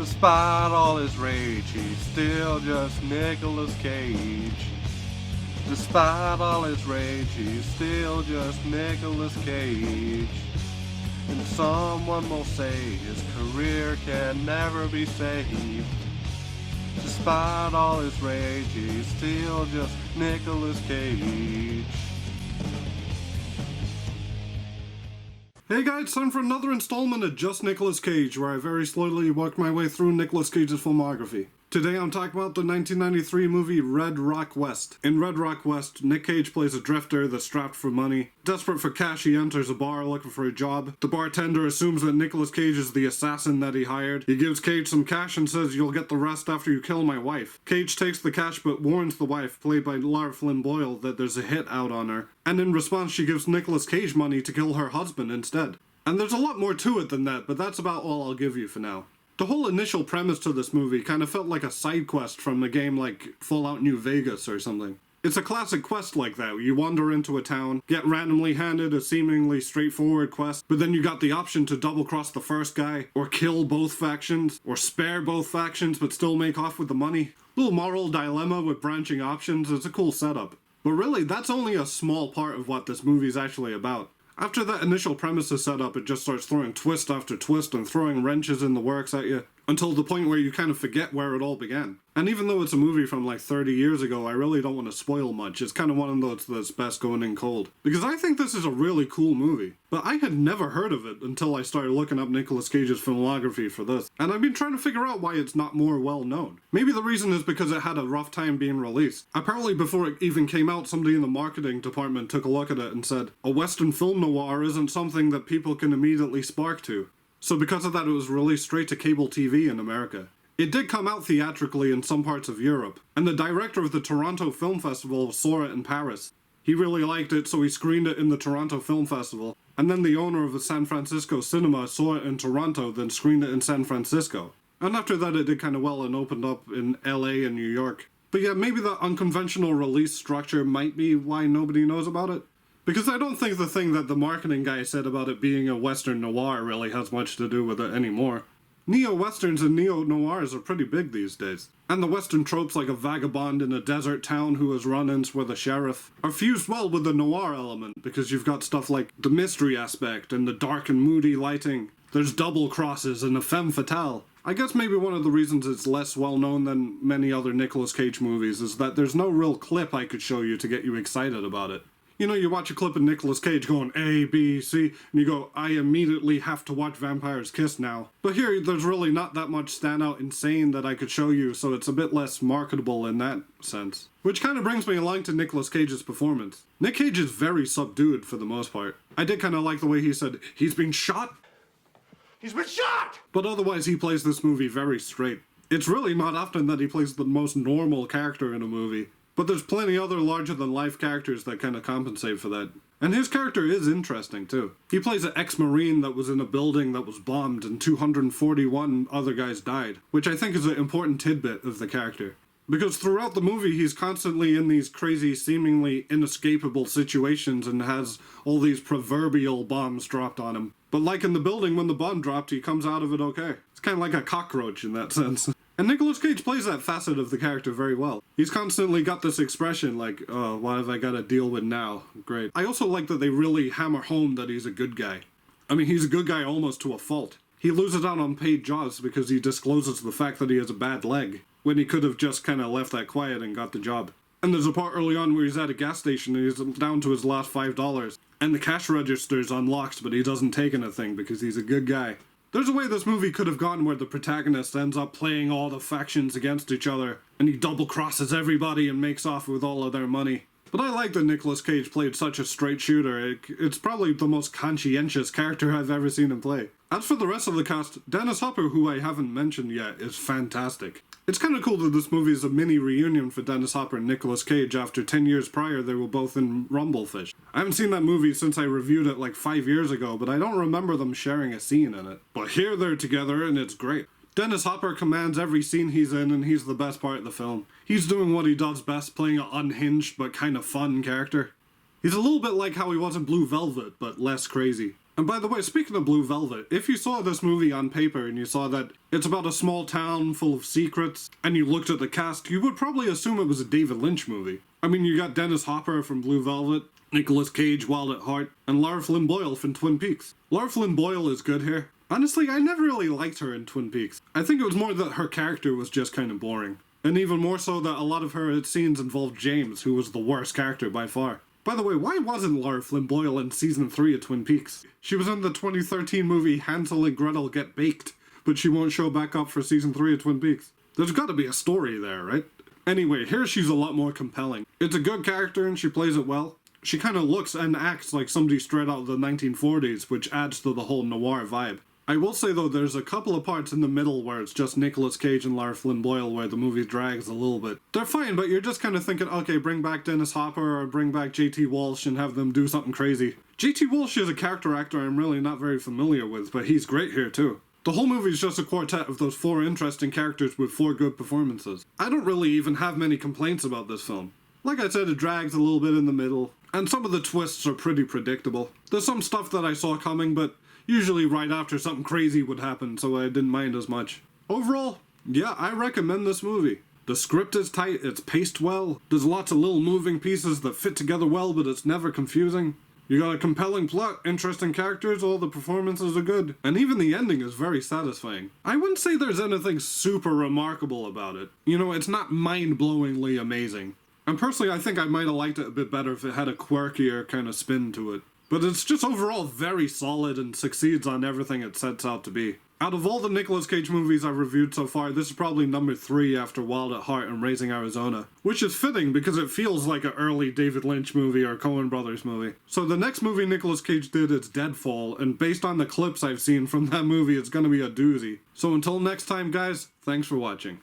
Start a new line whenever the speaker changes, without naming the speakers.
Despite all his rage, he's still just Nicolas Cage. Despite all his rage, he's still just Nicolas Cage. And someone will say his career can never be saved. Despite all his rage, he's still just Nicolas Cage.
Hey guys, time for another installment of Just Nicolas Cage, where I very slowly work my way through Nicolas Cage's filmography. Today I'm talking about the 1993 movie Red Rock West. In Red Rock West, Nick Cage plays a drifter that's strapped for money. Desperate for cash, he enters a bar looking for a job. The bartender assumes that Nicolas Cage is the assassin that he hired. He gives Cage some cash and says, "You'll get the rest after you kill my wife." Cage takes the cash but warns the wife, played by Lara Flynn Boyle, that there's a hit out on her. And in response, she gives Nicolas Cage money to kill her husband instead. And there's a lot more to it than that, but that's about all I'll give you for now. The whole initial premise to this movie kind of felt like a side quest from a game like Fallout New Vegas or something. It's a classic quest like that, where you wander into a town, get randomly handed a seemingly straightforward quest, but then you got the option to double-cross the first guy, or kill both factions, or spare both factions but still make off with the money. Little moral dilemma with branching options. It's a cool setup. But really, that's only a small part of what this movie's actually about. After that initial premise is set up, it just starts throwing twist after twist and throwing wrenches in the works at you, until the point where you kind of forget where it all began. And even though it's a movie from like 30 years ago, I really don't want to spoil much. It's kind of one of those that's best going in cold. Because I think this is a really cool movie. But I had never heard of it until I started looking up Nicolas Cage's filmography for this. And I've been trying to figure out why it's not more well known. Maybe the reason is because it had a rough time being released. Apparently before it even came out, somebody in the marketing department took a look at it and said, "A Western film noir isn't something that people can immediately spark to." So because of that, it was released straight to cable TV in America. It did come out theatrically in some parts of Europe, and the director of the Toronto Film Festival saw it in Paris. He really liked it, so he screened it in the Toronto Film Festival, and then the owner of the San Francisco cinema saw it in Toronto, then screened it in San Francisco. And after that, it did kind of well and opened up in LA and New York. But yeah, maybe the unconventional release structure might be why nobody knows about it. Because I don't think the thing that the marketing guy said about it being a Western noir really has much to do with it anymore. Neo-Westerns and neo-noirs are pretty big these days. And the Western tropes like a vagabond in a desert town who has run-ins with a sheriff are fused well with the noir element, because you've got stuff like the mystery aspect and the dark and moody lighting. There's double crosses and a femme fatale. I guess maybe one of the reasons it's less well known than many other Nicolas Cage movies is that there's no real clip I could show you to get you excited about it. You know, you watch a clip of Nicolas Cage going A, B, C, and you go, I immediately have to watch Vampires Kiss now. But here, there's really not that much standout insane that I could show you, so it's a bit less marketable in that sense. Which kind of brings me along to Nicolas Cage's performance. Nick Cage is very subdued for the most part. I did kind of like the way he said, "He's been shot." He's been shot! But otherwise, he plays this movie very straight. It's really not often that he plays the most normal character in a movie. But there's plenty other larger-than-life characters that kind of compensate for that. And his character is interesting, too. He plays an ex-Marine that was in a building that was bombed and 241 other guys died, which I think is an important tidbit of the character. Because throughout the movie, he's constantly in these crazy, seemingly inescapable situations and has all these proverbial bombs dropped on him. But like in the building, when the bomb dropped, he comes out of it okay. It's kind of like a cockroach in that sense. And Nicolas Cage plays that facet of the character very well. He's constantly got this expression like, "Oh, what have I got to deal with now?" Great. I also like that they really hammer home that he's a good guy. I mean, he's a good guy almost to a fault. He loses out on paid jobs because he discloses the fact that he has a bad leg, when he could have just kind of left that quiet and got the job. And there's a part early on where he's at a gas station and he's down to his last $5, and the cash register's unlocked, but he doesn't take anything because he's a good guy. There's a way this movie could have gone where the protagonist ends up playing all the factions against each other, and he double-crosses everybody and makes off with all of their money. But I like that Nicolas Cage played such a straight shooter. It's probably the most conscientious character I've ever seen him play. As for the rest of the cast, Dennis Hopper, who I haven't mentioned yet, is fantastic. It's kind of cool that this movie is a mini reunion for Dennis Hopper and Nicolas Cage after 10 years prior they were both in Rumblefish. I haven't seen that movie since I reviewed it like 5 years ago, but I don't remember them sharing a scene in it. But here they're together and it's great. Dennis Hopper commands every scene he's in, and he's the best part of the film. He's doing what he does best, playing an unhinged but kind of fun character. He's a little bit like how he was in Blue Velvet, but less crazy. And by the way, speaking of Blue Velvet, if you saw this movie on paper and you saw that it's about a small town full of secrets, and you looked at the cast, you would probably assume it was a David Lynch movie. I mean, you got Dennis Hopper from Blue Velvet, Nicolas Cage, Wild at Heart, and Lara Flynn Boyle from Twin Peaks. Lara Flynn Boyle is good here. Honestly, I never really liked her in Twin Peaks. I think it was more that her character was just kind of boring. And even more so that a lot of her scenes involved James, who was the worst character by far. By the way, why wasn't Lara Flynn Boyle in Season 3 of Twin Peaks? She was in the 2013 movie Hansel and Gretel Get Baked, but she won't show back up for Season 3 of Twin Peaks. There's gotta be a story there, right? Anyway, here she's a lot more compelling. It's a good character and she plays it well. She kind of looks and acts like somebody straight out of the 1940s, which adds to the whole noir vibe. I will say though, there's a couple of parts in the middle where it's just Nicolas Cage and Lara Flynn Boyle where the movie drags a little bit. They're fine, but you're just kind of thinking, okay, bring back Dennis Hopper or bring back JT Walsh and have them do something crazy. JT Walsh is a character actor I'm really not very familiar with, but he's great here too. The whole movie is just a quartet of those 4 interesting characters with 4 good performances. I don't really even have many complaints about this film. Like I said, it drags a little bit in the middle, and some of the twists are pretty predictable. There's some stuff that I saw coming, but usually right after something crazy would happen, so I didn't mind as much. Overall, yeah, I recommend this movie. The script is tight, it's paced well, there's lots of little moving pieces that fit together well, but it's never confusing. You got a compelling plot, interesting characters, all the performances are good, and even the ending is very satisfying. I wouldn't say there's anything super remarkable about it. You know, it's not mind-blowingly amazing. And personally, I think I might have liked it a bit better if it had a quirkier kind of spin to it. But it's just overall very solid and succeeds on everything it sets out to be. Out of all the Nicolas Cage movies I've reviewed so far, this is probably number 3 after Wild at Heart and Raising Arizona. Which is fitting because it feels like an early David Lynch movie or Coen Brothers movie. So the next movie Nicolas Cage did is Deadfall, and based on the clips I've seen from that movie, it's gonna be a doozy. So until next time guys, thanks for watching.